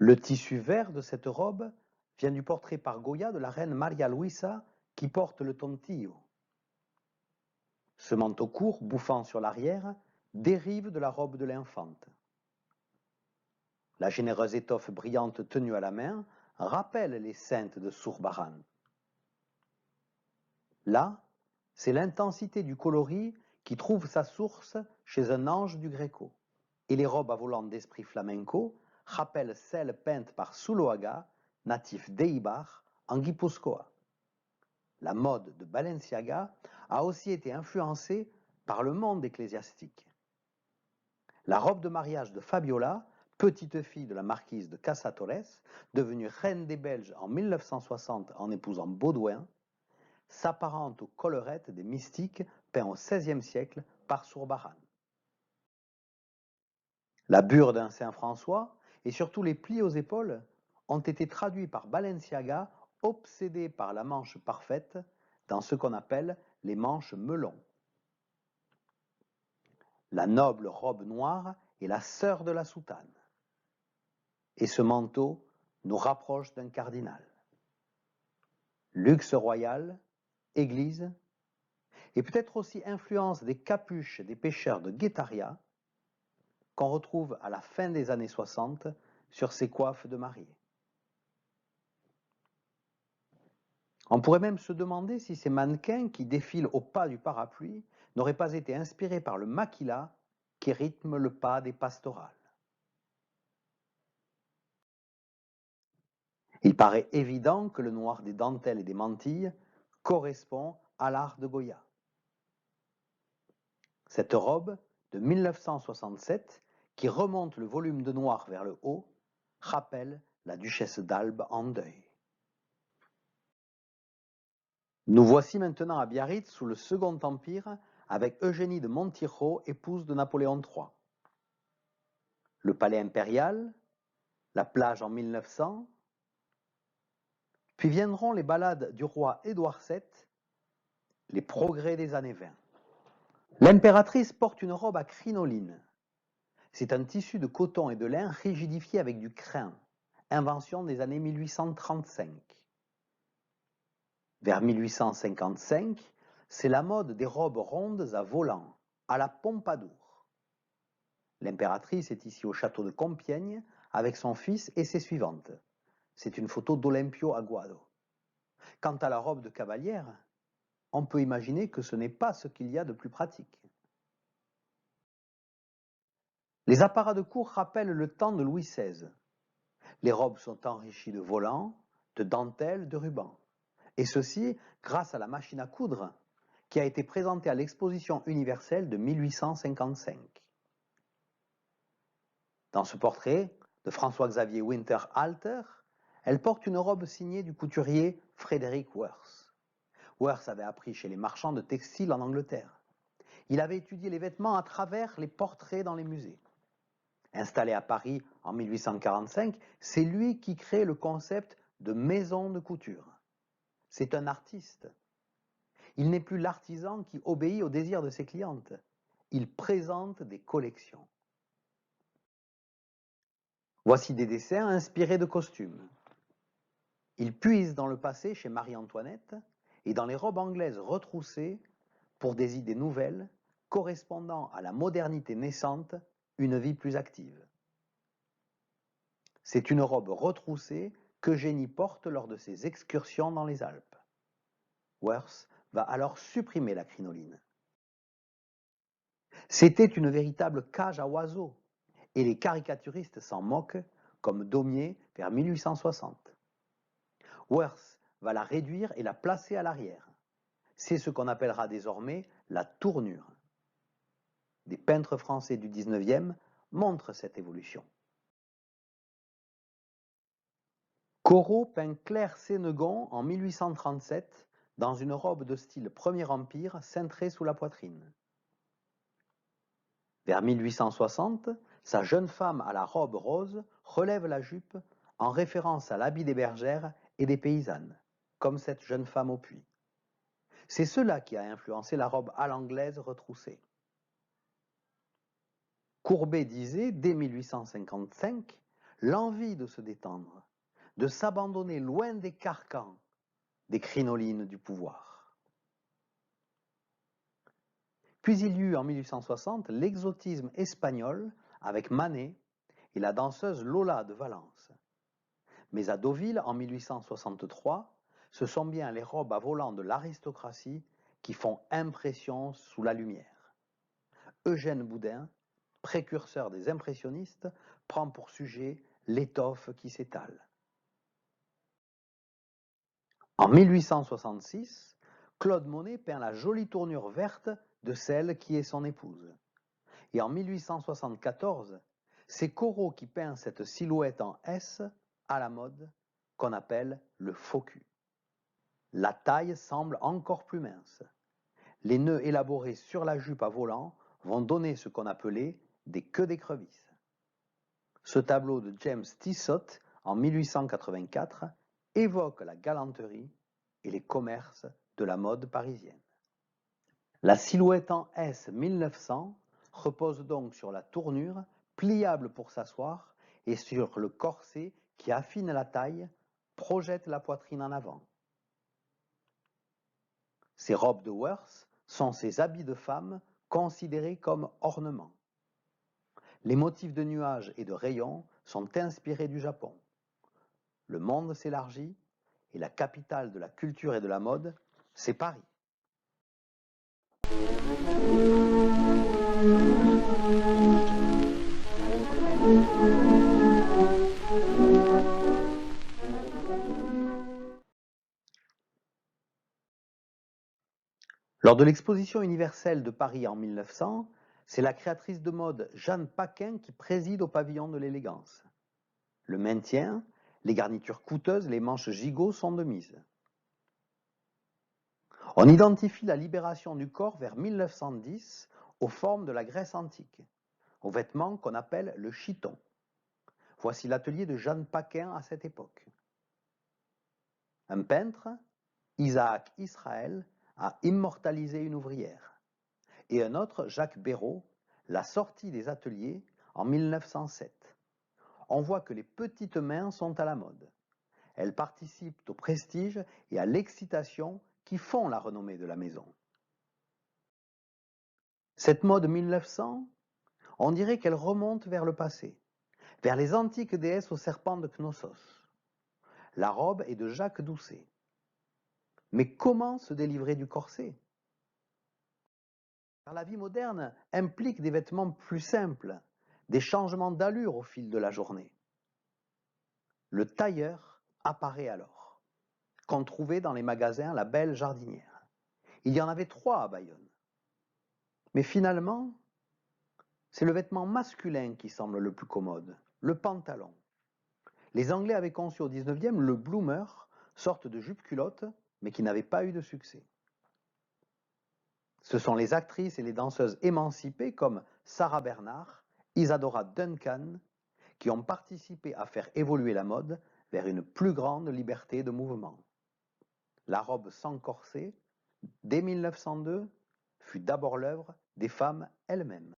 Le tissu vert de cette robe vient du portrait par Goya de la reine Maria Luisa qui porte le tontillo. Ce manteau court, bouffant sur l'arrière, dérive de la robe de l'infante. La généreuse étoffe brillante tenue à la main rappelle les saintes de Surbaran. Là, c'est l'intensité du coloris qui trouve sa source chez un ange du Gréco. Et les robes à volant d'esprit flamenco rappellent celles peintes par Zuloaga, natif d'Eibar, en Guipúzcoa. La mode de Balenciaga a aussi été influencée par le monde ecclésiastique. La robe de mariage de Fabiola, petite fille de la marquise de Casa Torres, devenue reine des Belges en 1960 en épousant Baudouin, s'apparente aux collerettes des mystiques peints au XVIe siècle par Zurbarán. La bure d'un Saint François et surtout les plis aux épaules ont été traduits par Balenciaga, obsédé par la manche parfaite, dans ce qu'on appelle les manches melons. La noble robe noire est la sœur de la soutane. Et ce manteau nous rapproche d'un cardinal. Luxe royal, église, et peut-être aussi influence des capuches des pêcheurs de Guétaria qu'on retrouve à la fin des années 60 sur ces coiffes de mariée. On pourrait même se demander si ces mannequins qui défilent au pas du parapluie n'auraient pas été inspirés par le maquila qui rythme le pas des pastorales. Il paraît évident que le noir des dentelles et des mantilles correspond à l'art de Goya. Cette robe de 1967, qui remonte le volume de noir vers le haut, rappelle la duchesse d'Albe en deuil. Nous voici maintenant à Biarritz sous le Second Empire avec Eugénie de Montijo, épouse de Napoléon III. Le palais impérial, la plage en 1900, puis viendront les ballades du roi Édouard VII, les progrès des années 20. L'impératrice porte une robe à crinoline. C'est un tissu de coton et de lin rigidifié avec du crin, invention des années 1835. Vers 1855, c'est la mode des robes rondes à volants, à la Pompadour. L'impératrice est ici au château de Compiègne avec son fils et ses suivantes. C'est une photo d'Olimpio Aguado. Quant à la robe de cavalière, on peut imaginer que ce n'est pas ce qu'il y a de plus pratique. Les apparats de cour rappellent le temps de Louis XVI. Les robes sont enrichies de volants, de dentelles, de rubans. Et ceci grâce à la machine à coudre qui a été présentée à l'exposition universelle de 1855. Dans ce portrait de François-Xavier Winterhalter, elle porte une robe signée du couturier Frederick Worth. Worth avait appris chez les marchands de textiles en Angleterre. Il avait étudié les vêtements à travers les portraits dans les musées. Installé à Paris en 1845, c'est lui qui crée le concept de maison de couture. C'est un artiste. Il n'est plus l'artisan qui obéit aux désirs de ses clientes. Il présente des collections. Voici des dessins inspirés de costumes. Il puise dans le passé chez Marie-Antoinette et dans les robes anglaises retroussées pour des idées nouvelles correspondant à la modernité naissante, une vie plus active. C'est une robe retroussée qu'Eugénie porte lors de ses excursions dans les Alpes. Worth va alors supprimer la crinoline. C'était une véritable cage à oiseaux, et les caricaturistes s'en moquent, comme Daumier vers 1860. Worth va la réduire et la placer à l'arrière. C'est ce qu'on appellera désormais la tournure. Des peintres français du XIXe montrent cette évolution. Corot peint Claire Sénegon en 1837 dans une robe de style Premier Empire cintrée sous la poitrine. Vers 1860, sa jeune femme à la robe rose relève la jupe en référence à l'habit des bergères et des paysannes, comme cette jeune femme au puits. C'est cela qui a influencé la robe à l'anglaise retroussée. Courbet disait, dès 1855, l'envie de se détendre, de s'abandonner loin des carcans, des crinolines du pouvoir. Puis il y eut en 1860 l'exotisme espagnol avec Manet et la danseuse Lola de Valence. Mais à Deauville, en 1863, ce sont bien les robes à volants de l'aristocratie qui font impression sous la lumière. Eugène Boudin, précurseur des impressionnistes, prend pour sujet l'étoffe qui s'étale. En 1866, Claude Monet peint la jolie tournure verte de celle qui est son épouse. Et en 1874, c'est Corot qui peint cette silhouette en S à la mode qu'on appelle le faux cul. La taille semble encore plus mince. Les nœuds élaborés sur la jupe à volant vont donner ce qu'on appelait des queues d'écrevisse. Ce tableau de James Tissot en 1884 évoque la galanterie et les commerces de la mode parisienne. La silhouette en S 1900 repose donc sur la tournure, pliable pour s'asseoir, et sur le corset qui affine la taille, projette la poitrine en avant. Ces robes de Worth sont ces habits de femme considérés comme ornements. Les motifs de nuages et de rayons sont inspirés du Japon. Le monde s'élargit et la capitale de la culture et de la mode, c'est Paris. Lors de l'exposition universelle de Paris en 1900, c'est la créatrice de mode Jeanne Paquin qui préside au pavillon de l'élégance. Le maintien, les garnitures coûteuses, les manches gigots sont de mise. On identifie la libération du corps vers 1910 aux formes de la Grèce antique, aux vêtements qu'on appelle le chiton. Voici l'atelier de Jeanne Paquin à cette époque. Un peintre, Isaac Israël, a immortalisé une ouvrière. Et un autre, Jacques Béraud, la sortie des ateliers en 1907. On voit que les petites mains sont à la mode. Elles participent au prestige et à l'excitation qui font la renommée de la maison. Cette mode 1900, on dirait qu'elle remonte vers le passé, vers les antiques déesses au serpent de Knossos. La robe est de Jacques Doucet. Mais comment se délivrer du corset? Car la vie moderne implique des vêtements plus simples, des changements d'allure au fil de la journée. Le tailleur apparaît alors, qu'on trouvait dans les magasins La Belle Jardinière. Il y en avait 3 à Bayonne. Mais finalement, c'est le vêtement masculin qui semble le plus commode, le pantalon. Les Anglais avaient conçu au XIXe le bloomer, sorte de jupe-culotte, mais qui n'avait pas eu de succès. Ce sont les actrices et les danseuses émancipées comme Sarah Bernhardt, Isadora Duncan, qui ont participé à faire évoluer la mode vers une plus grande liberté de mouvement. La robe sans corset, dès 1902, fut d'abord l'œuvre des femmes elles-mêmes.